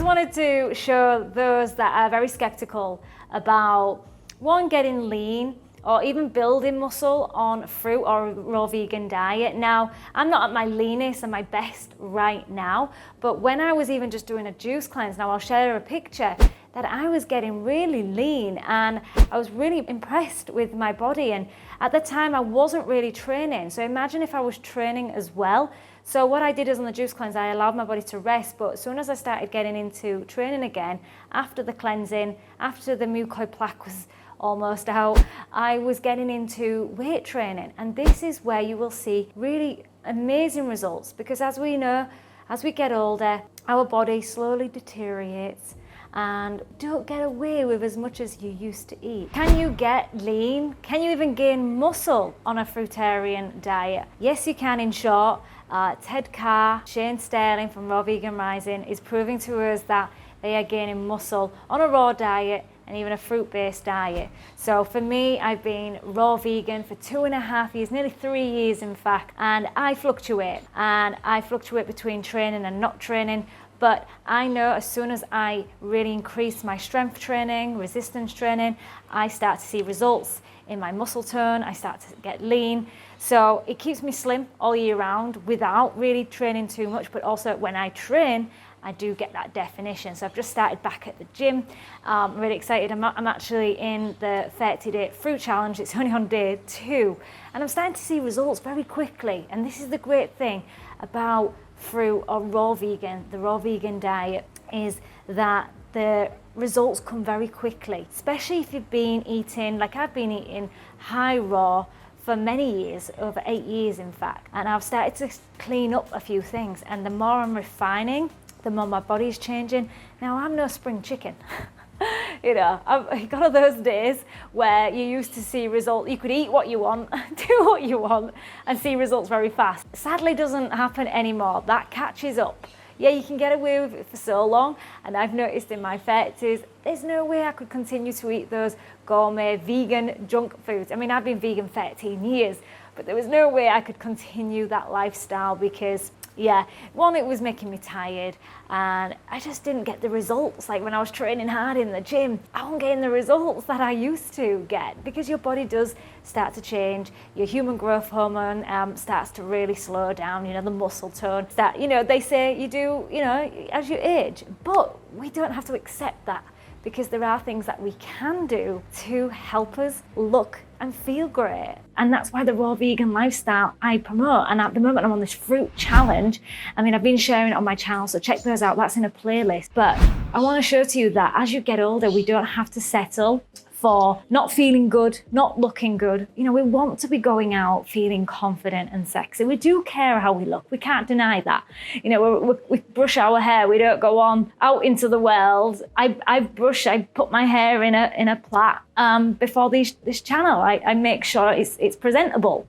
just wanted to show those that are very skeptical about one, getting lean or even building muscle on fruit or a raw vegan diet. Now, I'm not at my leanest and my best right now, but when I was even just doing a juice cleanse, now I'll share a picture, that I was getting really lean and I was really impressed with my body. And at the time I wasn't really training. So imagine if I was training as well. So what I did is on the juice cleanse, I allowed my body to rest, but as soon as I started getting into training again, after the cleansing, after the mucoid plaque was almost out, I was getting into weight training. And this is where you will see really amazing results, because as we know, as we get older, our body slowly deteriorates and don't get away with as much as you used to eat. Can you get lean? Can you even gain muscle on a fruitarian diet? Yes, you can, in short. Ted Carr, Shane Sterling from Raw Vegan Rising is proving to us that they are gaining muscle on a raw diet and even a fruit-based diet. So for me, I've been raw vegan for 2.5 years, nearly 3 years in fact, and I fluctuate between training and not training. But I know as soon as I really increase my strength training, resistance training, I start to see results in my muscle tone, I start to get lean. So it keeps me slim all year round without really training too much, but also when I train, I do get that definition. So I've just started back at the gym. I'm really excited. I'm actually in the 30-day fruit challenge. It's only on day 2. And I'm starting to see results very quickly. And this is the great thing about fruit or raw vegan, the raw vegan diet, is that the results come very quickly, especially if you've been eating, like I've been eating high raw for many years, over 8 years in fact. And I've started to clean up a few things. And the more I'm refining, the more my body's changing. Now, I'm no spring chicken. You know, I've got those days where you used to see results, you could eat what you want, do what you want, and see results very fast. Sadly, doesn't happen anymore. That catches up. Yeah, you can get away with it for so long, and I've noticed in my 30s, there's no way I could continue to eat those gourmet vegan junk foods. I mean, I've been vegan 13 years, but there was no way I could continue that lifestyle because, yeah, one, it was making me tired and I just didn't get the results. Like when I was training hard in the gym, I wasn't getting the results that I used to get because your body does start to change. Your human growth hormone starts to really slow down, you know, the muscle tone. They say you do, as you age, but we don't have to accept that because there are things that we can do to help us look and feel great. And that's why the raw vegan lifestyle I promote. And at the moment I'm on this fruit challenge. I mean, I've been sharing it on my channel, so check those out. That's in a playlist. But I want to show to you that as you get older, we don't have to settle for not feeling good, not looking good. You know, we want to be going out feeling confident and sexy. We do care how we look. We can't deny that. You know, we brush our hair. We don't go on out into the world. I put my hair in a plait before this channel. I make sure it's presentable.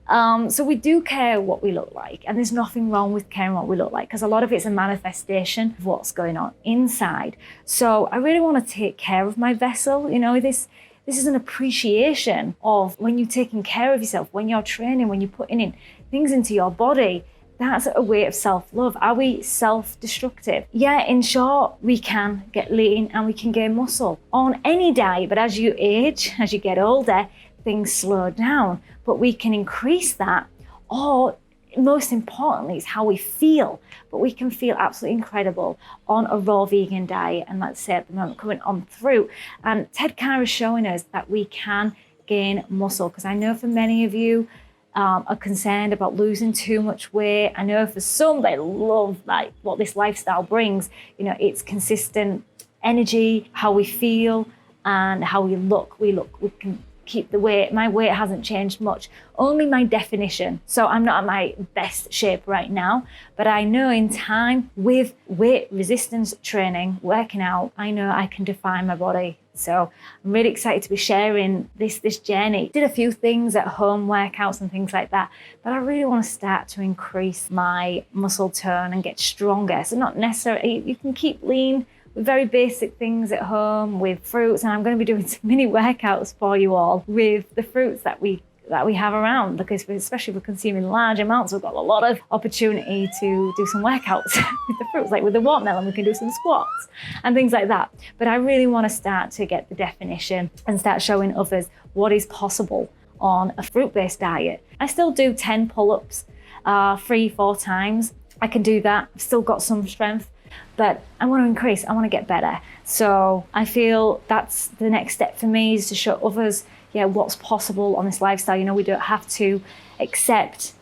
So we do care what we look like, and there's nothing wrong with caring what we look like because a lot of it's a manifestation of what's going on inside. So I really want to take care of my vessel. You know, this is an appreciation of when you're taking care of yourself, when you're training, when you're putting in things into your body. That's a way of self-love. Are we self-destructive? Yeah, in short, we can get lean and we can gain muscle on any diet, but as you age, as you get older, things slow down. But we can increase that, or most importantly, is how we feel. But we can feel absolutely incredible on a raw vegan diet, and let's say at the moment coming on through. And Ted Carr is showing us that we can gain muscle, because I know for many of you are concerned about losing too much weight. I know for some they love like what this lifestyle brings. You know, it's consistent energy, how we feel and how we look. We can keep the weight. My weight hasn't changed much, only my definition. So I'm not at my best shape right now, but I know in time with weight resistance training, working out, I know I can define my body. So I'm really excited to be sharing this journey. Did a few things at home, workouts and things like that, but I really want to start to increase my muscle tone and get stronger. So not necessarily, you can keep lean with very basic things at home with fruits, and I'm going to be doing some mini workouts for you all with the fruits that we that we have around, because especially if we're consuming large amounts, we've got a lot of opportunity to do some workouts with the fruits. Like with the watermelon, we can do some squats and things like that. But I really want to start to get the definition and start showing others what is possible on a fruit-based diet. I still do 10 pull-ups 3-4 times. I can do that. I've still got some strength, but I want to increase. I want to get better. So I feel that's the next step for me, is to show others, what's possible on this lifestyle. We don't have to accept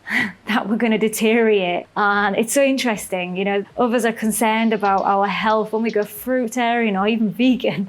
that we're going to deteriorate. And it's so interesting, others are concerned about our health when we go fruitarian or even vegan.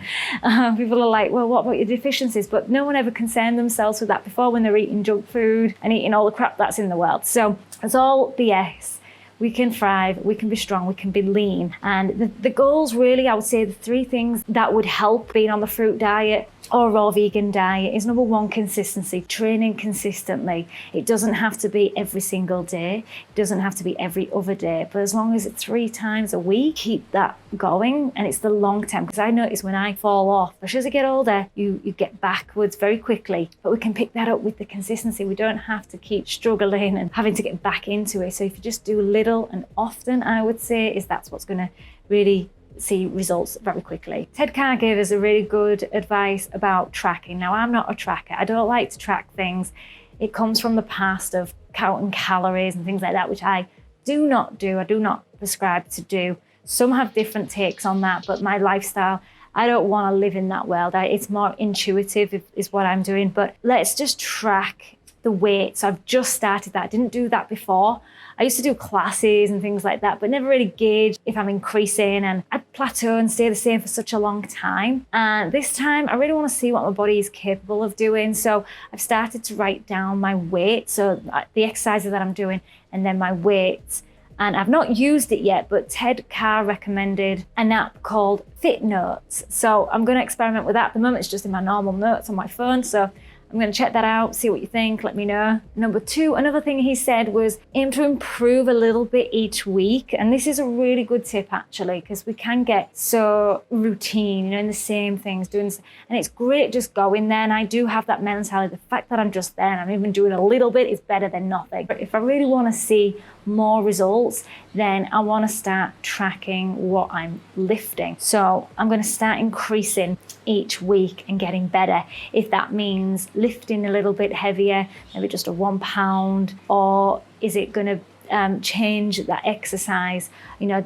People are like, well, what about your deficiencies? But no one ever concerned themselves with that before when they're eating junk food and eating all the crap that's in the world. So it's all BS. We can thrive, we can be strong, we can be lean. And the goals really, I would say the 3 things that would help being on the fruit diet or raw vegan diet is, number 1, consistency, training consistently. It doesn't have to be every single day. It doesn't have to be every other day. But as long as it's 3 times a week, keep that going. And it's the long term, because I notice when I fall off, especially as I get older, you get backwards very quickly. But we can pick that up with the consistency. We don't have to keep struggling and having to get back into it. So if you just do little and often, I would say, that's what's going to really see results very quickly. Ted Carr gave us a really good advice about tracking. Now, I'm not a tracker. I don't like to track things. It comes from the past of counting calories and things like that, which I do not do. I do not prescribe to do. Some have different takes on that, but my lifestyle, I don't want to live in that world. It's more intuitive is what I'm doing. But let's just track the weight. So I've just started that. I didn't do that before. I used to do classes and things like that, but never really gauged if I'm increasing, and I'd plateau and stay the same for such a long time. And this time I really want to see what my body is capable of doing. So I've started to write down my weight, so the exercises that I'm doing, and then my weight. And I've not used it yet, but Ted Carr recommended an app called FitNotes. So I'm going to experiment with that. At the moment, it's just in my normal notes on my phone. So I'm going to check that out, see what you think, let me know. Number 2, another thing he said was aim to improve a little bit each week. And this is a really good tip, actually, because we can get so routine, in the same things, and it's great just going there. And I do have that mentality. The fact that I'm just there and I'm even doing a little bit is better than nothing. But if I really want to see more results, then I want to start tracking what I'm lifting. So I'm going to start increasing each week and getting better. If that means lifting a little bit heavier, maybe just a 1 pound, or is it going to change that exercise,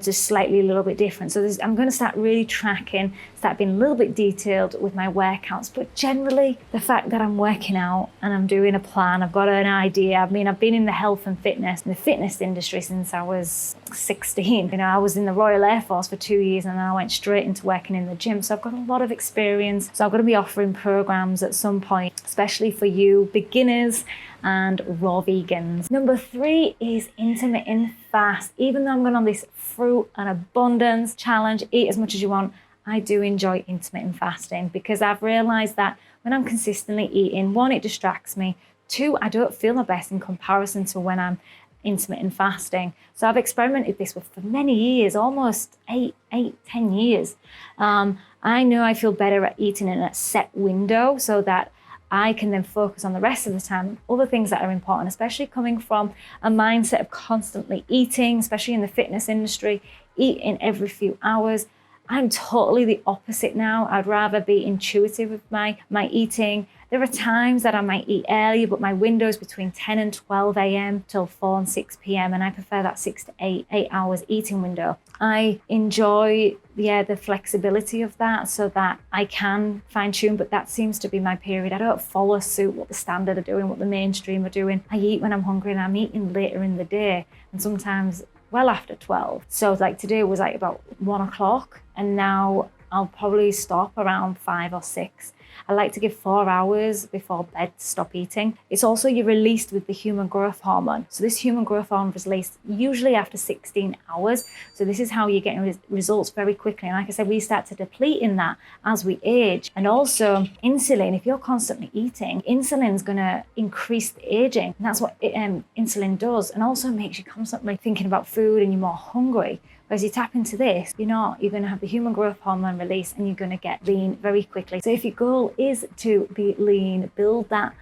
just slightly a little bit different. So I'm going to start really tracking, start being a little bit detailed with my workouts. But generally, the fact that I'm working out and I'm doing a plan, I've got an idea. I've been in the health and fitness, in the fitness industry since I was 16. I was in the Royal Air Force for 2 years, and then I went straight into working in the gym. So I've got a lot of experience. So I'm going to be offering programs at some point, especially for you beginners and raw vegans. Number 3 is intermittent fast. Even though I'm going on this fruit and abundance challenge, eat as much as you want, I do enjoy intermittent fasting, because I've realized that when I'm consistently eating, 1, it distracts me. 2, I don't feel my best in comparison to when I'm intermittent fasting. So I've experimented this with for many years, almost 10 years. I know I feel better at eating in a set window, so that I can then focus on the rest of the time, other things that are important, especially coming from a mindset of constantly eating, especially in the fitness industry, eating every few hours. I'm totally the opposite now. I'd rather be intuitive with my eating. There are times that I might eat earlier, but my window is between 10 and 12 a.m. till 4 and 6 p.m. And I prefer that 6 to 8 hours eating window. I enjoy, the flexibility of that, so that I can fine tune, but that seems to be my period. I don't follow suit what the standard are doing, what the mainstream are doing. I eat when I'm hungry, and I'm eating later in the day, and sometimes well after 12. So like today was like about 1 o'clock, and now I'll probably stop around 5 or 6. I like to give 4 hours before bed to stop eating. It's also you're released with the human growth hormone. So this human growth hormone is released usually after 16 hours. So this is how you're getting results very quickly. And like I said, we start to deplete in that as we age. And also insulin, if you're constantly eating, insulin's going to increase the aging. And that's what insulin does. And also makes you constantly thinking about food, and you're more hungry. Whereas you tap into this, you're going to have the human growth hormone release, and you're going to get lean very quickly. So if your goal is to be lean, build that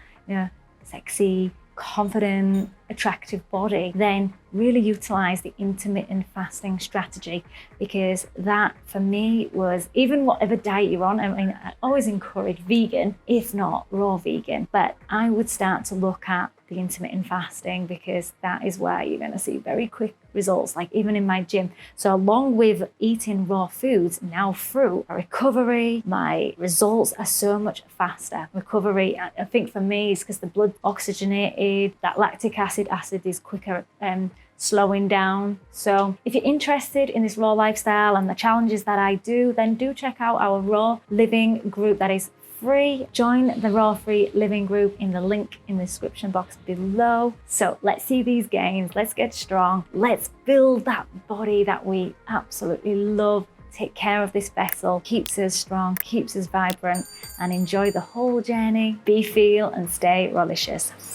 sexy, confident, attractive body, then really utilize the intermittent fasting strategy, because that for me was, even whatever diet you're on, I mean, I always encourage vegan, if not raw vegan, but I would start to look at the intermittent fasting, because that is where you're going to see very quick results, like even in my gym. So along with eating raw foods, now through recovery, my results are so much faster. Recovery, I think for me, is because the blood oxygenated, that lactic acid is quicker slowing down. So if you're interested in this raw lifestyle and the challenges that I do, then do check out our Raw Living group that is free. Join the Raw Free Living group in the link in the description box below. So let's see these gains, let's get strong, let's build that body that we absolutely love, take care of this vessel, keeps us strong, keeps us vibrant, and enjoy the whole journey. Be, feel, and stay Rawlicious.